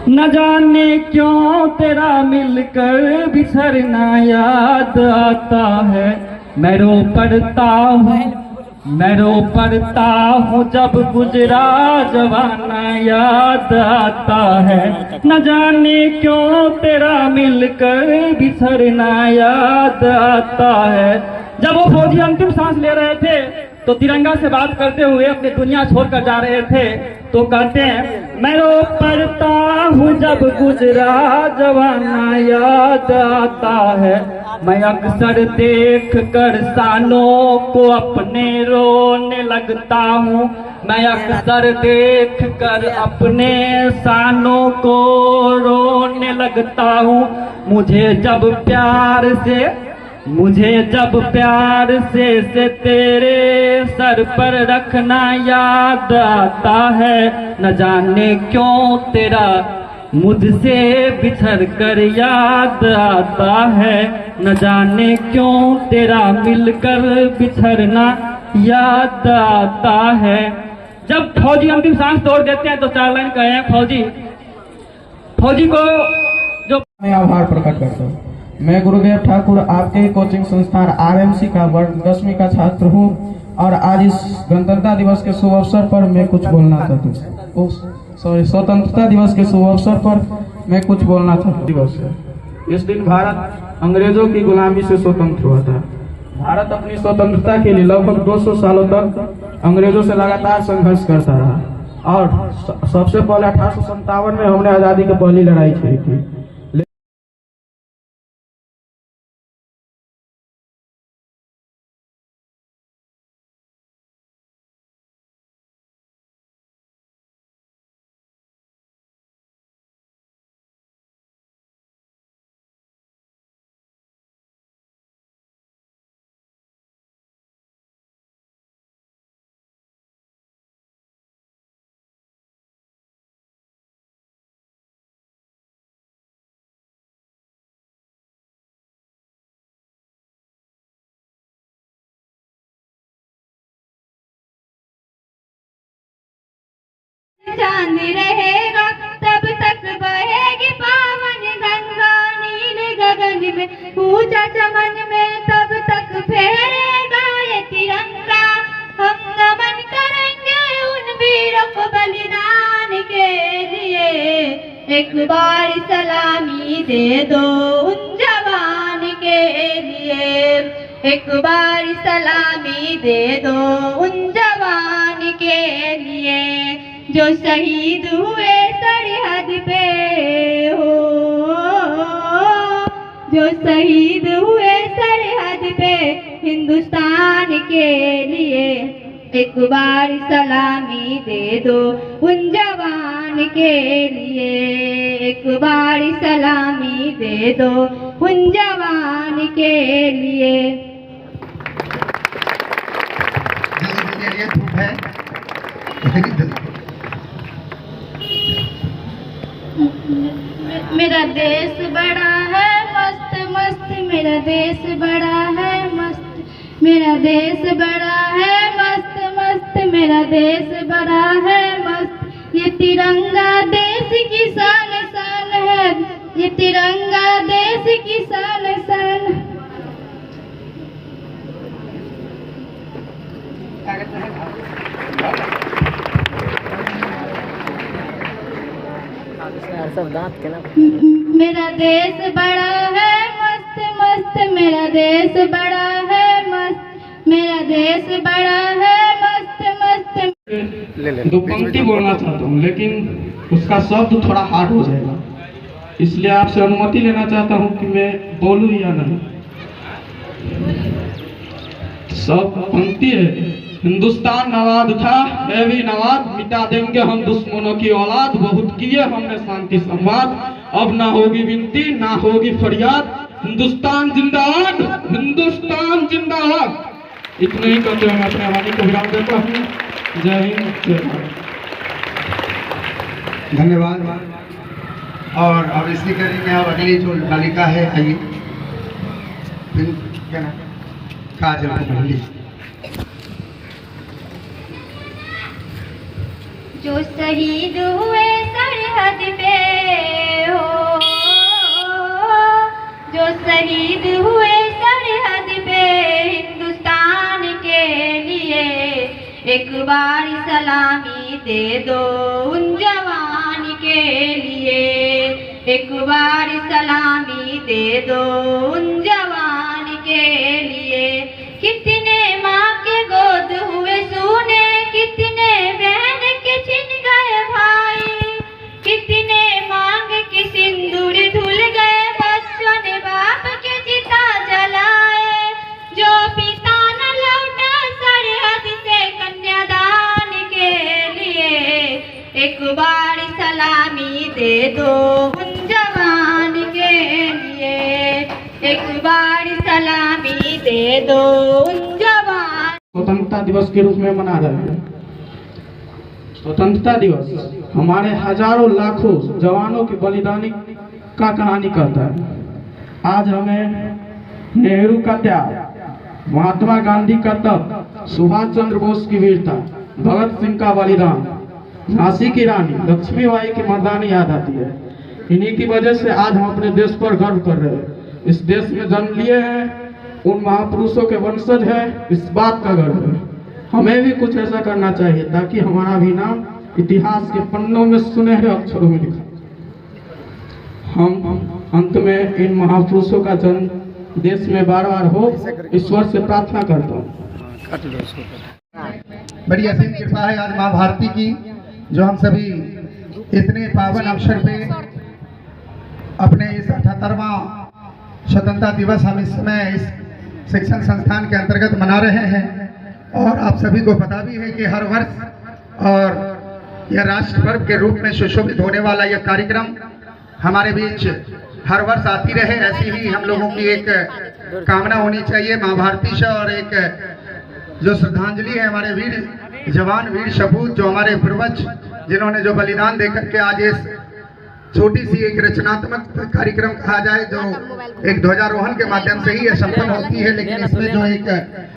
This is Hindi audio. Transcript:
न जाने क्यों तेरा मिलकर बिछड़ना याद आता है। मैं रो पड़ता हूँ जब गुजरा जमाना याद आता है। न जाने क्यों तेरा मिलकर बिछड़ना याद आता है। जब वो फौजी अंतिम सांस ले रहे थे तो तिरंगा से बात करते हुए अपनी दुनिया छोड़कर जा रहे थे, तो कहते हैं मैं रो पड़ता हूँ जब गुजरा जमाना याद आता है। मैं अक्सर देख कर शानों को अपने रोने लगता हूँ। मैं अक्सर देख कर अपने शानों को रोने लगता हूँ। मुझे जब प्यार से तेरे सर पर रखना याद आता है। न जाने क्यों तेरा मुझसे बिछड़ कर याद आता है। न जाने क्यों तेरा मिलकर बिछड़ना याद आता है। जब फौजी अंतिम सांस तोड़ देते हैं तो 4 लाइन कहे फौजी को जो मैं आभार प्रकट करता हूँ। मैं गुरुदेव ठाकुर आपके ही कोचिंग संस्थान आरएमसी का वर्ग 10वीं का छात्र हूँ और आज इस गणतंत्रता दिवस के शुभ अवसर पर मैं कुछ बोलना चाहता हूँ। स्वतंत्रता दिवस के शुभ अवसर पर मैं कुछ बोलना चाहता हूँ। दिवस है इस दिन भारत अंग्रेजों की गुलामी से स्वतंत्र हुआ था। भारत अपनी स्वतंत्रता के लिए लगभग 200 सालों तक अंग्रेजों से लगातार संघर्ष करता रहा और सबसे पहले 1857 में हमने आजादी की पहली लड़ाई छेड़ी थी। चांद रहेगा तब तक बहेगी पावन गंगा। नील गगन में ऊंचा चमन में तब तक फहरेगा ये तिरंगा। हम नमन करेंगे उन वीरों को बलिदान के लिए। एक बार सलामी दे दो उन जवान के लिए। एक बार सलामी दे दो उन जवान के लिए जो शहीद हुए सरहद पे हो। जो शहीद हुए सरहद पे हिंदुस्तान के लिए। एक बार सलामी दे दो उन जवान के लिए। एक बार सलामी दे दो उन जवान के लिए। मेरा देश बड़ा है मस्त मस्त। मेरा देश बड़ा है मस्त। मेरा देश बड़ा है मस्त मस्त। मेरा देश बड़ा है मस्त। ये तिरंगा देश की शान शान है। ये तिरंगा देश की शान शान। मेरा देश बड़ा है मस्त मस्त। मेरा देश बड़ा है मस्त। मेरा देश बड़ा है मस्त मस्त। दो पंक्ति बोलना चाहता हूँ लेकिन उसका शब्द थोड़ा हार्ड हो जाएगा, इसलिए आपसे अनुमति लेना चाहता हूँ कि मैं बोलूँ या नहीं। सब पंक्ति है। हिंदुस्तान नवाब था है भी नवाब, मिटा देंगे हम दुश्मनों की औलाद। बहुत किए हमने शांति संवाद, अब ना होगी विनती ना होगी फरियाद। हिंदुस्तान जिंदाबाद, हिंदुस्तान जिंदाबाद। इतना ही करते हुए मैं अपने वाणी को विराम देता हूँ। जय हिंद जय भारत। धन्यवाद। और अब इसी कड़ी में अब अगली जो बालिका है आइए, क्या नाम? काजल कुमारी। जो शहीद हुए सरहद पे एक बार सलामी दे दो उन जवान के लिए, एक बार सलामी दे दो उन जवान के लिए। कितने माँ के गोद हुए सूने, कितने बहन के छिन गए भाई, कितने मांग के सिंदूर धुल गए, बच्चों ने बाप के चिता जलाए। जो पिता न लौटा सरहद से कन्यादान के लिए, एक बार सलामी दे दो उन जवान के लिए, एक बार सलामी दे दो उन जवान। स्वतंत्रता दिवस के रूप में मना रहे हैं। स्वतंत्रता दिवस हमारे हजारों लाखों जवानों के बलिदानी का कहानी कहता है। आज हमें नेहरू का त्याग, महात्मा गांधी का तप, सुभाष चंद्र बोस की वीरता, भगत सिंह का बलिदान, झांसी की रानी लक्ष्मीबाई की मर्दानी याद आती है। इन्हीं की वजह से आज हम अपने देश पर गर्व कर रहे हैं। इस देश में जन्म लिए हैं, उन महापुरुषों के वंशज हैं, इस बात का गर्व है। हमें भी कुछ ऐसा करना चाहिए ताकि हमारा भी नाम इतिहास के पन्नों में सुनहरे अक्षरों में लिखा। हम अंत में इन महापुरुषों का जन्म देश में बार बार हो, ईश्वर से प्रार्थना करता हूँ। बड़ी असीम कृपा है आज माँ भारती की, जो हम सभी इतने पावन अवसर पे अपने इस 78वां स्वतंत्रता दिवस हम इस समय इस शिक्षण संस्थान के अंतर्गत मना रहे हैं। और आप सभी को पता भी है कि हर वर्ष और यह राष्ट्र पर्व के रूप में सुशोभित होने वाला यह कार्यक्रम हमारे बीच हर वर्ष आती रहे, ऐसी ही हम लोगों की एक कामना होनी चाहिए माँ भारती से। और एक जो श्रद्धांजलि है हमारे वीर जवान, वीर सपूत, जो हमारे पूर्वज जिन्होंने जो बलिदान देकर के आज इस छोटी सी एक रचनात्मक कार्यक्रम कहा जाए, जो एक ध्वजारोहण के माध्यम से ही यह संपन्न होती है, लेकिन इसमें जो एक